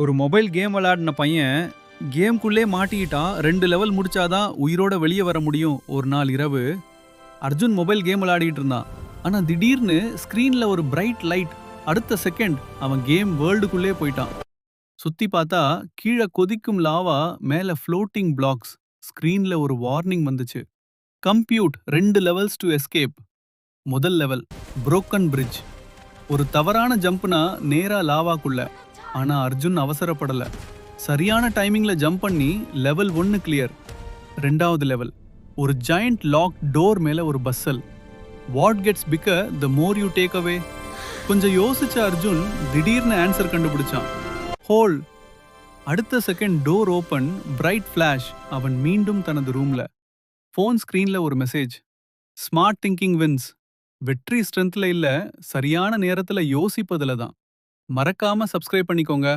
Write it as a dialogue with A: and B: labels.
A: ஒரு mobile game விளையாடின பையன் கேம்குள்ளே மாட்டிக்கிட்டான். 2 லெவல் முடிச்சாதான் உயிரோட வெளியே வர முடியும். ஒரு நாள் இரவு அர்ஜுன் மொபைல் கேம் விளையாடிட்டு இருந்தான். ஆனா திடீர்னு ஸ்கிரீன்ல ஒரு பிரைட் லைட். அடுத்த செகண்ட் அவன் கேம் வேர்ல்டுக்குள்ளே போயிட்டான். சுத்தி பார்த்தா கீழே கொதிக்கும் லாவா, மேல ஃப்ளோட்டிங் பிளாக்ஸ். ஸ்கிரீன்ல ஒரு வார்னிங் வந்துச்சு. Compute 2 levels to escape. முதல் லெவல் புரோக்கன் பிரிட்ஜ். ஒரு தவறான ஜம்ப்னா நேரா லாவாக்குள்ள. ஆனா அர்ஜுன் அவசரப்படல. சரியான டைமிங்ல ஜம்ப் பண்ணி லெவல் 1 கிளியர். ரெண்டாவது லெவல் ஒரு ஜாயிண்ட் லாக் டோர் மேல ஒரு puzzle. What gets bigger the more you take away. கொஞ்சம் யோசிச்ச அர்ஜுன் திடீர்னு ஆன்சர் கண்டுபிடிச்சான். ஹோல். அடுத்த second door open, bright flash. அவன் மீண்டும் தனது ரூம்ல. ஃபோன் ஸ்கிரீன்ல ஒரு மெசேஜ். Smart thinking wins. வெற்றி ஸ்ட்ரென்த்ல இல்ல, சரியான நேரத்துல யோசிப்பதுல தான். மறக்காம சப்ஸ்கிரைப் பண்ணிக்கோங்க.